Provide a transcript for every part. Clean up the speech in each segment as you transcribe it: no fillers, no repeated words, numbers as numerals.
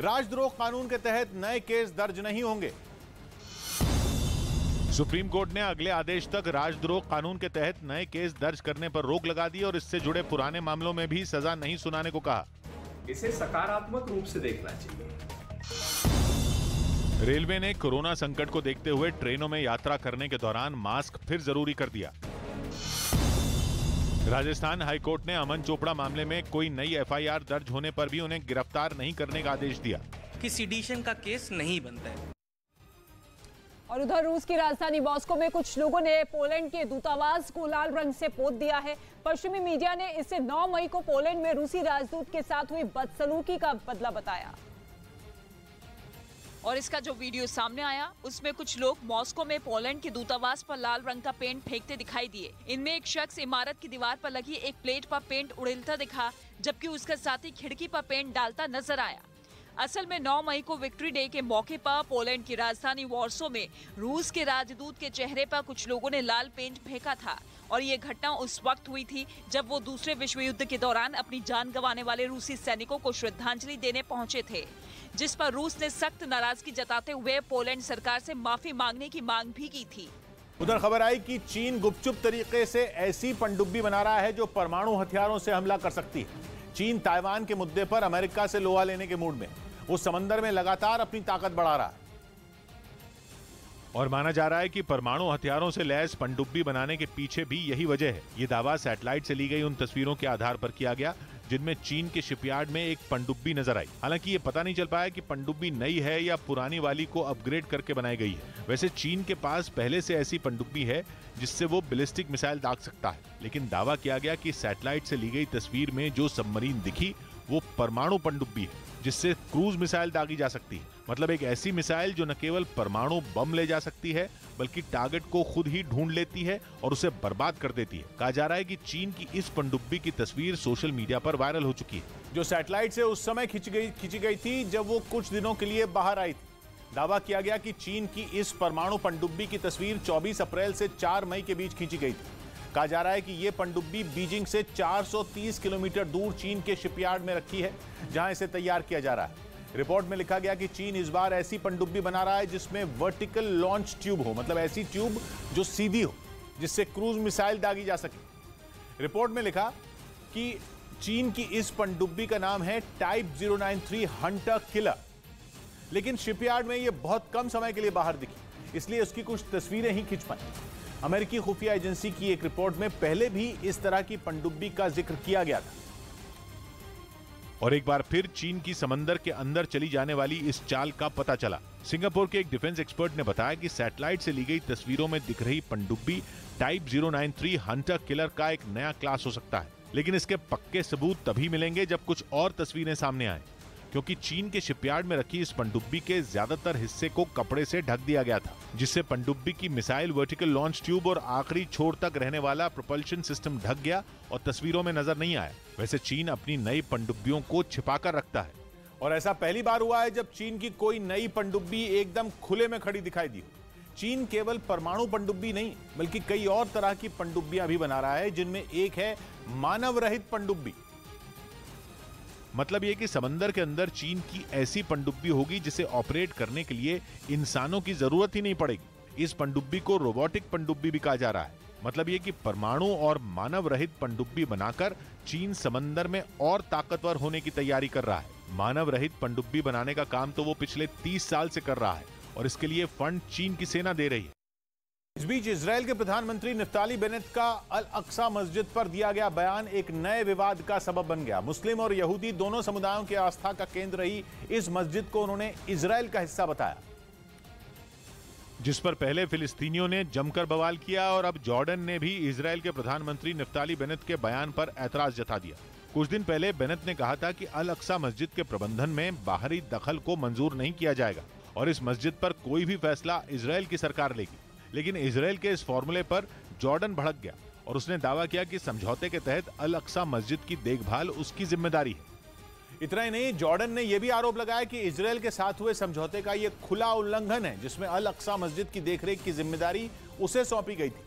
राजद्रोह कानून के तहत नए केस दर्ज नहीं होंगे। सुप्रीम कोर्ट ने अगले आदेश तक राजद्रोह कानून के तहत नए केस दर्ज करने पर रोक लगा दी और इससे जुड़े पुराने मामलों में भी सजा नहीं सुनाने को कहा। इसे सकारात्मक रूप से देखना चाहिए। रेलवे ने कोरोना संकट को देखते हुए ट्रेनों में यात्रा करने के दौरान मास्क फिर जरूरी कर दिया। राजस्थान हाईकोर्ट ने अमन चोपड़ा मामले में कोई नई एफआईआर दर्ज होने पर भी उन्हें गिरफ्तार नहीं करने का आदेश दिया कि सीडिशन का केस नहीं बनता है। और उधर रूस की राजधानी मॉस्को में कुछ लोगों ने पोलैंड के दूतावास को लाल रंग से पोत दिया है। पश्चिमी मीडिया ने इसे 9 मई को पोलैंड में रूसी राजदूत के साथ हुई बदसलूकी का बदला बताया। और इसका जो वीडियो सामने आया उसमें कुछ लोग मॉस्को में पोलैंड के दूतावास पर लाल रंग का पेंट फेंकते दिखाई दिए। इनमें एक शख्स इमारत की दीवार पर लगी एक प्लेट पर पेंट उड़ेलता दिखा, जबकि उसका साथी खिड़की पर पेंट डालता नजर आया। असल में 9 मई को विक्ट्री डे के मौके पर पोलैंड की राजधानी वॉर्सो में रूस के राजदूत के चेहरे पर कुछ लोगों ने लाल पेंट फेंका था। और ये घटना उस वक्त हुई थी जब वो दूसरे विश्व युद्ध के दौरान अपनी जान गंवाने वाले रूसी सैनिकों को श्रद्धांजलि देने पहुंचे थे, जिस पर रूस ने सख्त नाराजगी जताते हुए पोलैंड सरकार से माफी मांगने की मांग भी की थी। उधर खबर आई कि चीन गुपचुप तरीके से ऐसी पनडुब्बी बना रहा है जो परमाणु हथियारों से हमला कर सकती है। चीन ताइवान के मुद्दे पर अमेरिका से लोहा लेने के मूड में वो समंदर में लगातार अपनी ताकत बढ़ा रहा है और माना जा रहा है कि परमाणु हथियारों से लैस पनडुब्बी बनाने के पीछे भी यही वजह है। ये दावा सैटेलाइट से ली गई उन तस्वीरों के आधार पर किया गया जिनमें चीन के शिपयार्ड में एक पनडुब्बी नजर आई। हालांकि ये पता नहीं चल पाया कि पनडुब्बी नई है या पुरानी वाली को अपग्रेड करके बनाई गई है। वैसे चीन के पास पहले से ऐसी पनडुब्बी है जिससे वो बैलिस्टिक मिसाइल दाग सकता है, लेकिन दावा किया गया कि सैटेलाइट से ली गई तस्वीर में जो सबमरीन दिखी वो परमाणु पनडुब्बी है जिससे क्रूज मिसाइल दागी जा सकती है। मतलब एक ऐसी मिसाइल जो न केवल परमाणु बम ले जा सकती है बल्कि टारगेट को खुद ही ढूंढ लेती है और उसे बर्बाद कर देती है। कहा जा रहा है कि चीन की इस पनडुब्बी की तस्वीर सोशल मीडिया पर वायरल हो चुकी है, जो सैटेलाइट से उस समय खींची गई थी जब वो कुछ दिनों के लिए बाहर आई थी। दावा किया गया कि चीन की इस परमाणु पनडुब्बी की तस्वीर 24 अप्रैल से 4 मई के बीच खींची गई थी। कहा जा रहा है कि यह पनडुब्बी बीजिंग से 430 किलोमीटर दूर चीन के शिपयार्ड में रखी है जहां इसे तैयार किया जा रहा है। रिपोर्ट में लिखा गया कि चीन इस बार ऐसी पनडुब्बी बना रहा है जिसमें वर्टिकल लॉन्च ट्यूब हो, मतलब ऐसी ट्यूब जो सीधी हो जिससे क्रूज मिसाइल दागी जा सके। रिपोर्ट में लिखा कि चीन की इस पनडुब्बी का नाम है टाइप 093 हंटर किलर, लेकिन शिपयार्ड में यह बहुत कम समय के लिए बाहर दिखी, इसलिए उसकी कुछ तस्वीरें ही खींच पाई। अमेरिकी खुफिया एजेंसी की एक रिपोर्ट में पहले भी इस तरह की पनडुब्बी का जिक्र किया गया था। और एक बार फिर चीन की समंदर के अंदर चली जाने वाली इस चाल का पता चला। सिंगापुर के एक डिफेंस एक्सपर्ट ने बताया कि सैटेलाइट से ली गई तस्वीरों में दिख रही पनडुब्बी टाइप 093 हंटर किलर का एक नया क्लास हो सकता है, लेकिन इसके पक्के सबूत तभी मिलेंगे जब कुछ और तस्वीरें सामने आए, क्योंकि चीन के शिपयार्ड में रखी इस पनडुब्बी के ज्यादातर हिस्से को कपड़े से ढक दिया गया था, जिससे पनडुब्बी की मिसाइल वर्टिकल लॉन्च ट्यूब और आखिरी छोर तक रहने वाला प्रोपल्शन सिस्टम ढक गया और तस्वीरों में नजर नहीं आया। वैसे चीन अपनी नई पनडुब्बियों को छिपाकर रखता है और ऐसा पहली बार हुआ है जब चीन की कोई नई पनडुब्बी एकदम खुले में खड़ी दिखाई दी। चीन केवल परमाणु पनडुब्बी नहीं बल्कि कई और तरह की पनडुब्बियां भी बना रहा है, जिनमें एक है मानव रहित पनडुब्बी। मतलब यह कि समंदर के अंदर चीन की ऐसी पनडुब्बी होगी जिसे ऑपरेट करने के लिए इंसानों की जरूरत ही नहीं पड़ेगी। इस पनडुब्बी को रोबोटिक पनडुब्बी भी कहा जा रहा है। मतलब यह कि परमाणु और मानव रहित पनडुब्बी बनाकर चीन समंदर में और ताकतवर होने की तैयारी कर रहा है। मानव रहित पनडुब्बी बनाने का काम तो वो पिछले 30 साल से कर रहा है और इसके लिए फंड चीन की सेना दे रही है। इस बीच इजराइल के प्रधानमंत्री नफ्ताली बेनेट का अल अक्सा मस्जिद पर दिया गया बयान एक नए विवाद का सबब बन गया। मुस्लिम और यहूदी दोनों समुदायों की आस्था का केंद्र रही इस मस्जिद को उन्होंने इजराइल का हिस्सा बताया, जिस पर पहले फिलिस्तीनियों ने जमकर बवाल किया और अब जॉर्डन ने भी इजराइल के प्रधानमंत्री नफ्ताली बेनेट के बयान पर ऐतराज जता दिया। कुछ दिन पहले बेनेट ने कहा था कि अल अक्सा मस्जिद के प्रबंधन में बाहरी दखल को मंजूर नहीं किया जाएगा और इस मस्जिद पर कोई भी फैसला इजराइल की सरकार लेगी। लेकिन इजराइल के इस फॉर्मूले पर जॉर्डन भड़क गया और उसने दावा किया कि समझौते के तहत अल अक्सा मस्जिद की देखभाल उसकी जिम्मेदारी है। इतना ही नहीं, जॉर्डन ने यह भी आरोप लगाया कि इजराइल के साथ हुए समझौते का यह खुला उल्लंघन है जिसमें अल अक्सा मस्जिद की देखरेख की जिम्मेदारी उसे सौंपी गई थी।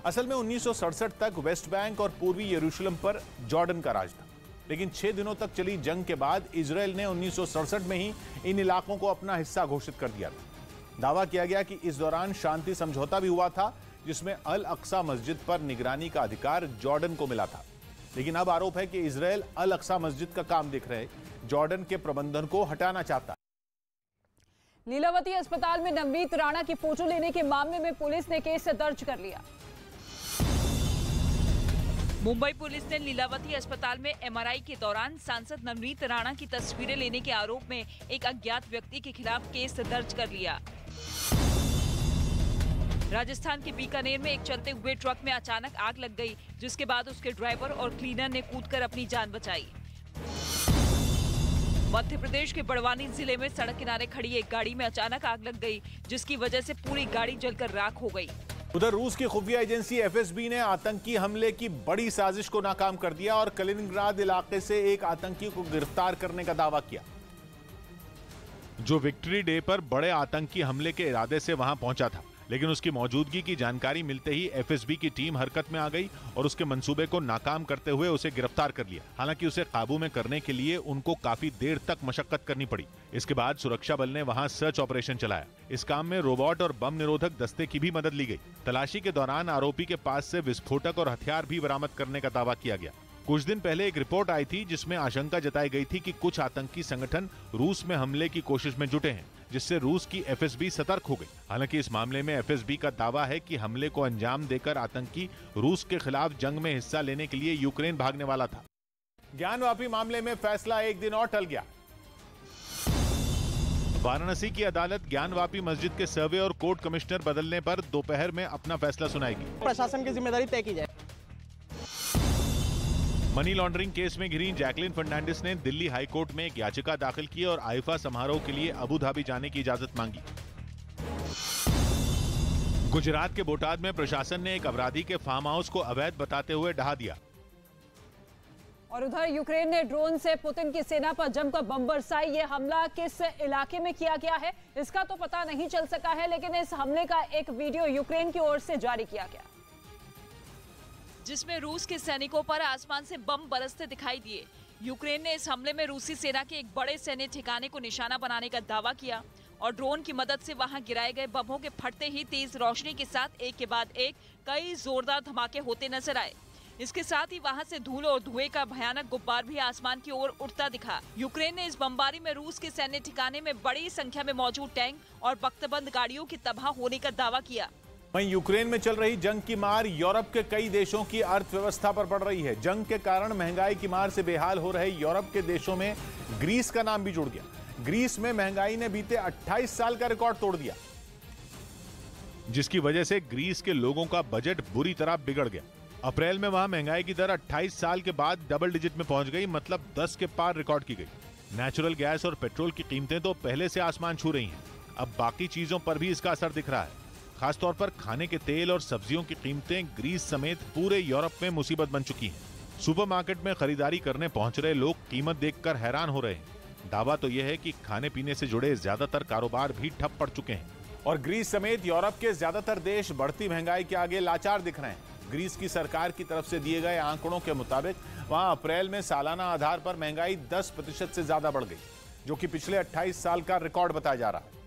असल में 1967 तक वेस्ट बैंक और पूर्वी यरूशलेम पर जॉर्डन का राज था। लेकिन 6 दिनों तक चली जंग के बाद इजराइल ने 1967 में ही इन इलाकों को अपना हिस्सा घोषित कर दिया था। दावा किया गया कि इस दौरान शांति समझौता भी हुआ था, जिसमें अल अक्सा मस्जिद पर निगरानी का अधिकार जॉर्डन को मिला था। लेकिन अब आरोप है कि इजराइल अल अक्सा मस्जिद का काम देख रहे जॉर्डन के प्रबंधन को हटाना चाहता है। लीलावती अस्पताल में नवनीत राणा की फोटो लेने के मामले में पुलिस ने केस दर्ज कर लिया। मुंबई पुलिस ने लीलावती अस्पताल में एमआरआई के दौरान सांसद नवनीत राणा की तस्वीरें लेने के आरोप में एक अज्ञात व्यक्ति के खिलाफ केस दर्ज कर लिया। राजस्थान के बीकानेर में एक चलते हुए ट्रक में अचानक आग लग गई, जिसके बाद उसके ड्राइवर और क्लीनर ने कूदकर अपनी जान बचाई। मध्य प्रदेश के बड़वानी जिले में सड़क किनारे खड़ी एक गाड़ी में अचानक आग लग गई, जिसकी वजह से पूरी गाड़ी जलकर राख हो गई। उधर रूस की खुफिया एजेंसी एफएसबी ने आतंकी हमले की बड़ी साजिश को नाकाम कर दिया और कलिनिंग्राद इलाके से एक आतंकी को गिरफ्तार करने का दावा किया, जो विक्ट्री डे पर बड़े आतंकी हमले के इरादे से वहां पहुंचा था। लेकिन उसकी मौजूदगी की जानकारी मिलते ही एफएसबी की टीम हरकत में आ गई और उसके मंसूबे को नाकाम करते हुए उसे गिरफ्तार कर लिया। हालांकि उसे काबू में करने के लिए उनको काफी देर तक मशक्कत करनी पड़ी। इसके बाद सुरक्षा बल ने वहां सर्च ऑपरेशन चलाया। इस काम में रोबोट और बम निरोधक दस्ते की भी मदद ली गई। तलाशी के दौरान आरोपी के पास से विस्फोटक और हथियार भी बरामद करने का दावा किया गया। कुछ दिन पहले एक रिपोर्ट आई थी जिसमें आशंका जताई गई थी कि कुछ आतंकी संगठन रूस में हमले की कोशिश में जुटे हैं, जिससे रूस की एफएसबी सतर्क हो गई। हालांकि इस मामले में एफएसबी का दावा है कि हमले को अंजाम देकर आतंकी रूस के खिलाफ जंग में हिस्सा लेने के लिए यूक्रेन भागने वाला था। ज्ञानवापी मामले में फैसला एक दिन और टल गया। वाराणसी की अदालत ज्ञानवापी मस्जिद के सर्वे और कोर्ट कमिश्नर बदलने पर दोपहर में अपना फैसला सुनाएगी। प्रशासन की जिम्मेदारी तय की जाए। मनी लॉन्ड्रिंग केस में घिरी जैकलिन फर्नांडिस ने दिल्ली हाई कोर्ट में एक याचिका दाखिल की और आईफा समारोह के लिए अबू धाबी जाने की इजाजत मांगी। गुजरात के बोटाद में प्रशासन ने एक अपराधी के फार्म हाउस को अवैध बताते हुए ढहा दिया। और उधर यूक्रेन ने ड्रोन से पुतिन की सेना पर जमकर बम बरसाई। ये हमला किस इलाके में किया गया है इसका तो पता नहीं चल सका है, लेकिन इस हमले का एक वीडियो यूक्रेन की ओर से जारी किया गया, जिसमें रूस के सैनिकों पर आसमान से बम बरसते दिखाई दिए। यूक्रेन ने इस हमले में रूसी सेना के एक बड़े सैन्य ठिकाने को निशाना बनाने का दावा किया और ड्रोन की मदद से वहां गिराए गए बमों के फटते ही तेज रोशनी के साथ एक के बाद एक कई जोरदार धमाके होते नजर आए। इसके साथ ही वहां से धूल और धुएं का भयानक गुब्बार भी आसमान की ओर उठता दिखा। यूक्रेन ने इस बमबारी में रूस के सैन्य ठिकाने में बड़ी संख्या में मौजूद टैंक और बख्तबंद गाड़ियों की तबाह होने का दावा किया। वहीं यूक्रेन में चल रही जंग की मार यूरोप के कई देशों की अर्थव्यवस्था पर पड़ रही है। जंग के कारण महंगाई की मार से बेहाल हो रहे यूरोप के देशों में ग्रीस का नाम भी जुड़ गया। ग्रीस में महंगाई ने बीते 28 साल का रिकॉर्ड तोड़ दिया, जिसकी वजह से ग्रीस के लोगों का बजट बुरी तरह बिगड़ गया। अप्रैल में वहां महंगाई की दर 28 साल के बाद डबल डिजिट में पहुंच गई, मतलब 10 के पार रिकॉर्ड की गई। नेचुरल गैस और पेट्रोल की कीमतें तो पहले से आसमान छू रही हैं। अब बाकी चीजों पर भी इसका असर दिख रहा है। खासतौर पर खाने के तेल और सब्जियों की कीमतें ग्रीस समेत पूरे यूरोप में मुसीबत बन चुकी हैं। सुपरमार्केट में खरीदारी करने पहुंच रहे लोग कीमत देखकर हैरान हो रहे हैं। दावा तो यह है कि खाने पीने से जुड़े ज्यादातर कारोबार भी ठप पड़ चुके हैं और ग्रीस समेत यूरोप के ज्यादातर देश बढ़ती महंगाई के आगे लाचार दिख रहे हैं। ग्रीस की सरकार की तरफ से दिए गए आंकड़ों के मुताबिक वहां अप्रैल में सालाना आधार पर महंगाई 10% से ज्यादा बढ़ गई, जो कि पिछले 28 साल का रिकॉर्ड बताया जा रहा है।